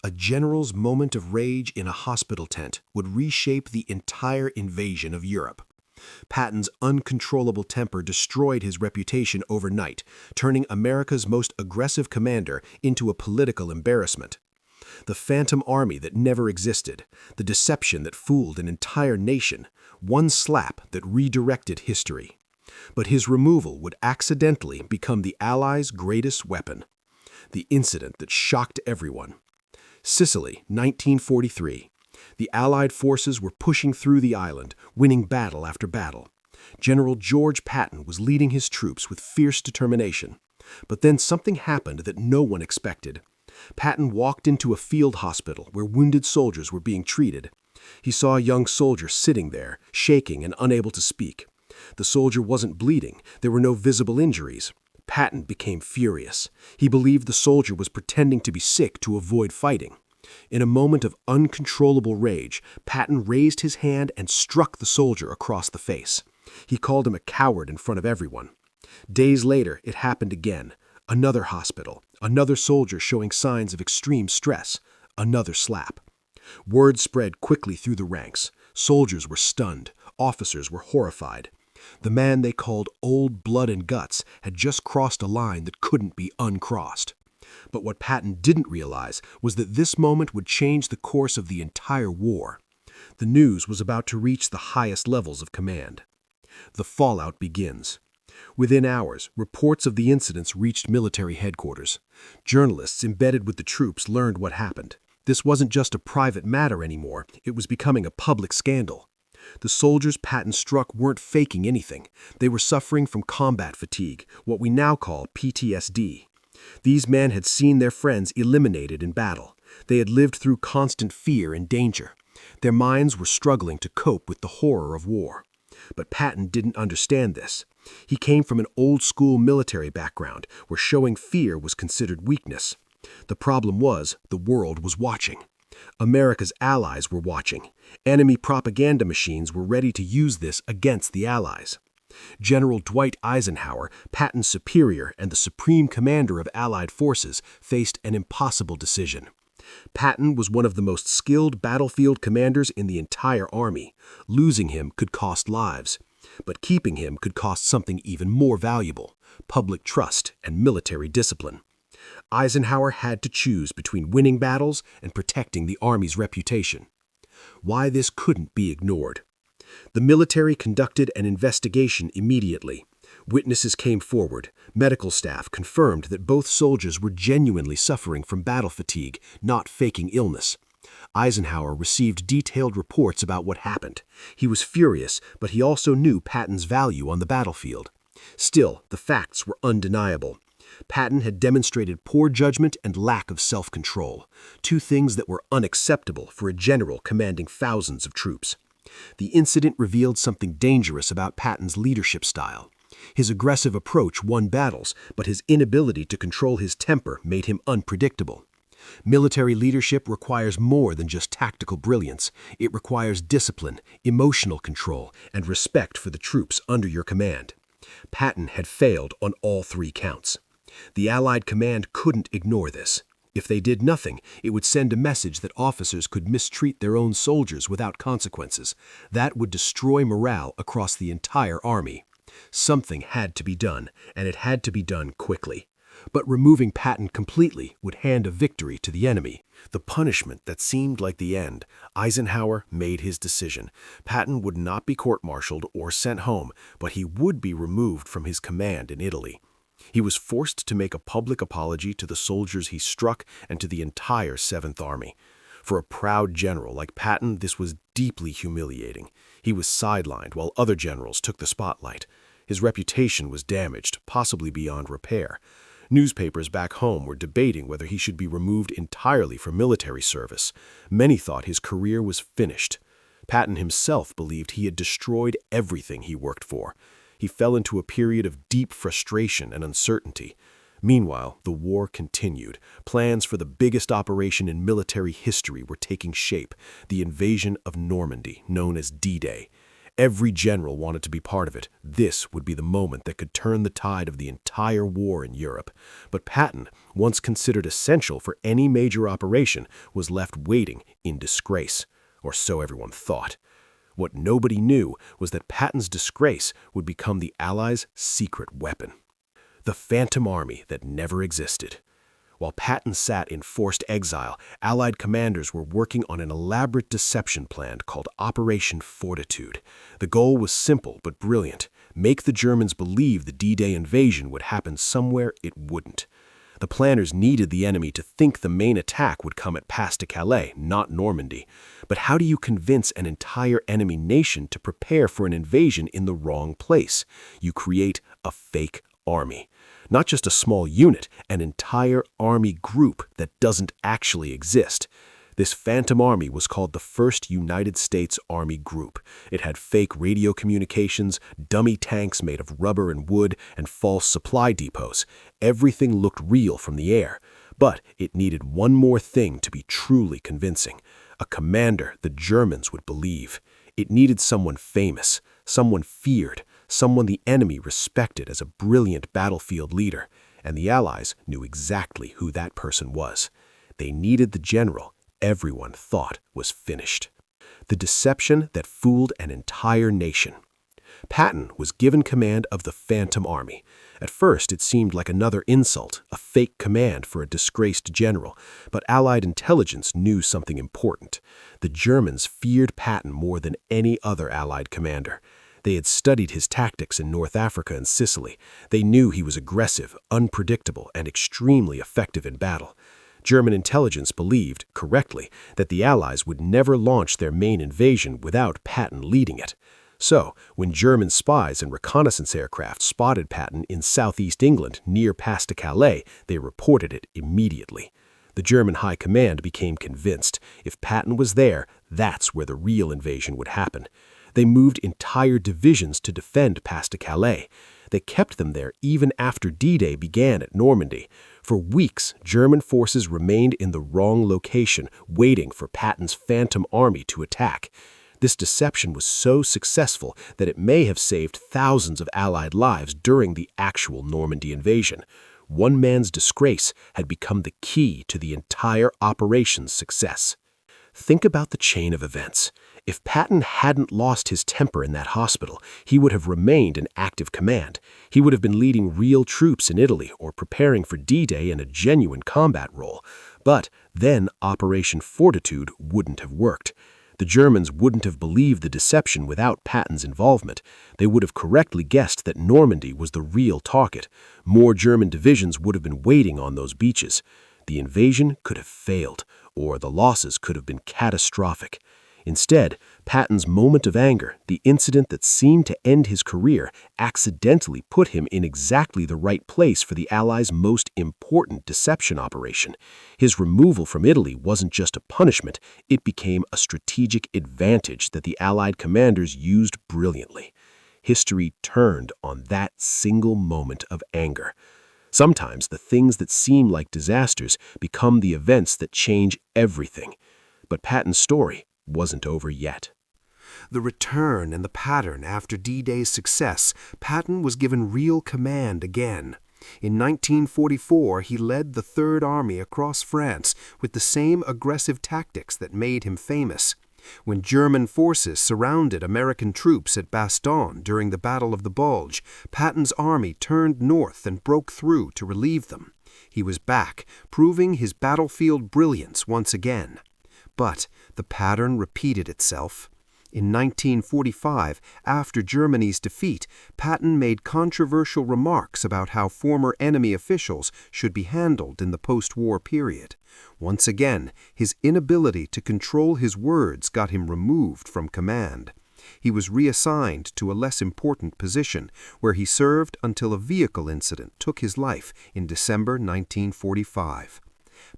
A general's moment of rage in a hospital tent would reshape the entire invasion of Europe. Patton's uncontrollable temper destroyed his reputation overnight, turning America's most aggressive commander into a political embarrassment. The phantom army that never existed, the deception that fooled an entire nation, one slap that redirected history. But his removal would accidentally become the Allies' greatest weapon. The incident that shocked everyone. Sicily, 1943. The Allied forces were pushing through the island, winning battle after battle. General George Patton was leading his troops with fierce determination. But then something happened that no one expected. Patton walked into a field hospital where wounded soldiers were being treated. He saw a young soldier sitting there, shaking and unable to speak. The soldier wasn't bleeding. There were no visible injuries. Patton became furious. He believed the soldier was pretending to be sick to avoid fighting. In a moment of uncontrollable rage, Patton raised his hand and struck the soldier across the face. He called him a coward in front of everyone. Days later, it happened again. Another hospital, another soldier showing signs of extreme stress, another slap. Word spread quickly through the ranks. Soldiers were stunned. Officers were horrified. The man they called Old Blood and Guts had just crossed a line that couldn't be uncrossed. But what Patton didn't realize was that this moment would change the course of the entire war. The news was about to reach the highest levels of command. The fallout begins. Within hours, reports of the incidents reached military headquarters. Journalists embedded with the troops learned what happened. This wasn't just a private matter anymore, it was becoming a public scandal. The soldiers Patton struck weren't faking anything. They were suffering from combat fatigue, what we now call PTSD. These men had seen their friends eliminated in battle. They had lived through constant fear and danger. Their minds were struggling to cope with the horror of war. But Patton didn't understand this. He came from an old-school military background where showing fear was considered weakness. The problem was the world was watching. America's allies were watching. Enemy propaganda machines were ready to use this against the Allies. General Dwight Eisenhower, Patton's superior and the supreme commander of Allied forces, faced an impossible decision. Patton was one of the most skilled battlefield commanders in the entire army. Losing him could cost lives. But keeping him could cost something even more valuable: public trust and military discipline. Eisenhower had to choose between winning battles and protecting the Army's reputation. Why this couldn't be ignored. The military conducted an investigation immediately. Witnesses came forward. Medical staff confirmed that both soldiers were genuinely suffering from battle fatigue, not faking illness. Eisenhower received detailed reports about what happened. He was furious, but he also knew Patton's value on the battlefield. Still, the facts were undeniable. Patton had demonstrated poor judgment and lack of self-control, two things that were unacceptable for a general commanding thousands of troops. The incident revealed something dangerous about Patton's leadership style. His aggressive approach won battles, but his inability to control his temper made him unpredictable. Military leadership requires more than just tactical brilliance. It requires discipline, emotional control, and respect for the troops under your command. Patton had failed on all three counts. The Allied command couldn't ignore this. If they did nothing, it would send a message that officers could mistreat their own soldiers without consequences. That would destroy morale across the entire army. Something had to be done, and it had to be done quickly. But removing Patton completely would hand a victory to the enemy. The punishment that seemed like the end. Eisenhower made his decision. Patton would not be court-martialed or sent home, but he would be removed from his command in Italy. He was forced to make a public apology to the soldiers he struck and to the entire Seventh Army. For a proud general like Patton, this was deeply humiliating. He was sidelined while other generals took the spotlight. His reputation was damaged, possibly beyond repair. Newspapers back home were debating whether he should be removed entirely from military service. Many thought his career was finished. Patton himself believed he had destroyed everything he worked for. He fell into a period of deep frustration and uncertainty. Meanwhile, the war continued. Plans for the biggest operation in military history were taking shape, the invasion of Normandy, known as D-Day. Every general wanted to be part of it. This would be the moment that could turn the tide of the entire war in Europe. But Patton, once considered essential for any major operation, was left waiting in disgrace. Or so everyone thought. What nobody knew was that Patton's disgrace would become the Allies' secret weapon. The Phantom Army that never existed. While Patton sat in forced exile, Allied commanders were working on an elaborate deception plan called Operation Fortitude. The goal was simple but brilliant: make the Germans believe the D-Day invasion would happen somewhere it wouldn't. The planners needed the enemy to think the main attack would come at Pas-de-Calais, not Normandy. But how do you convince an entire enemy nation to prepare for an invasion in the wrong place? You create a fake army. Not just a small unit, an entire army group that doesn't actually exist. This Phantom Army was called the First United States Army Group. It had fake radio communications, dummy tanks made of rubber and wood, and false supply depots. Everything looked real from the air. But it needed one more thing to be truly convincing: a commander the Germans would believe. It needed someone famous, someone feared, someone the enemy respected as a brilliant battlefield leader. And the Allies knew exactly who that person was. They needed the general everyone thought was finished. The deception that fooled an entire nation. Patton was given command of the Phantom Army. At first, it seemed like another insult, a fake command for a disgraced general, but Allied intelligence knew something important. The Germans feared Patton more than any other Allied commander. They had studied his tactics in North Africa and Sicily. They knew he was aggressive, unpredictable, and extremely effective in battle. German intelligence believed, correctly, that the Allies would never launch their main invasion without Patton leading it. So, when German spies and reconnaissance aircraft spotted Patton in southeast England near Pas-de-Calais, they reported it immediately. The German High Command became convinced if Patton was there, that's where the real invasion would happen. They moved entire divisions to defend Pas-de-Calais. They kept them there even after D-Day began at Normandy. For weeks, German forces remained in the wrong location, waiting for Patton's Phantom Army to attack. This deception was so successful that it may have saved thousands of Allied lives during the actual Normandy invasion. One man's disgrace had become the key to the entire operation's success. Think about the chain of events. If Patton hadn't lost his temper in that hospital, he would have remained in active command. He would have been leading real troops in Italy or preparing for D-Day in a genuine combat role. But then Operation Fortitude wouldn't have worked. The Germans wouldn't have believed the deception without Patton's involvement. They would have correctly guessed that Normandy was the real target. More German divisions would have been waiting on those beaches. The invasion could have failed, or the losses could have been catastrophic. Instead, Patton's moment of anger, the incident that seemed to end his career, accidentally put him in exactly the right place for the Allies' most important deception operation. His removal from Italy wasn't just a punishment, it became a strategic advantage that the Allied commanders used brilliantly. History turned on that single moment of anger. Sometimes the things that seem like disasters become the events that change everything. But Patton's story wasn't over yet. The return and the pattern after D-Day's success, Patton was given real command again. In 1944, he led the Third Army across France with the same aggressive tactics that made him famous. When German forces surrounded American troops at Bastogne during the Battle of the Bulge, Patton's army turned north and broke through to relieve them. He was back, proving his battlefield brilliance once again. But the pattern repeated itself. In 1945, after Germany's defeat, Patton made controversial remarks about how former enemy officials should be handled in the post-war period. Once again, his inability to control his words got him removed from command. He was reassigned to a less important position, where he served until a vehicle incident took his life in December 1945.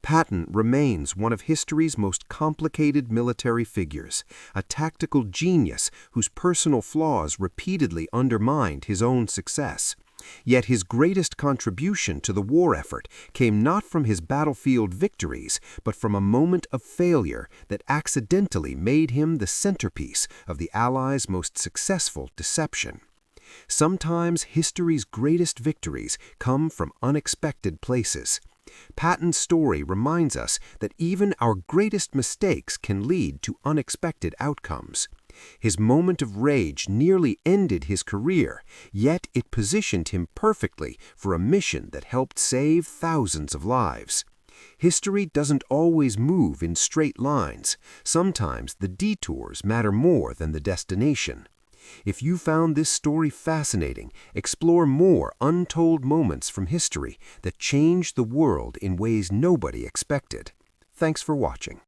Patton remains one of history's most complicated military figures, a tactical genius whose personal flaws repeatedly undermined his own success. Yet his greatest contribution to the war effort came not from his battlefield victories, but from a moment of failure that accidentally made him the centerpiece of the Allies' most successful deception. Sometimes history's greatest victories come from unexpected places. Patton's story reminds us that even our greatest mistakes can lead to unexpected outcomes. His moment of rage nearly ended his career, yet it positioned him perfectly for a mission that helped save thousands of lives. History doesn't always move in straight lines. Sometimes the detours matter more than the destination. If you found this story fascinating, explore more untold moments from history that changed the world in ways nobody expected. Thanks for watching.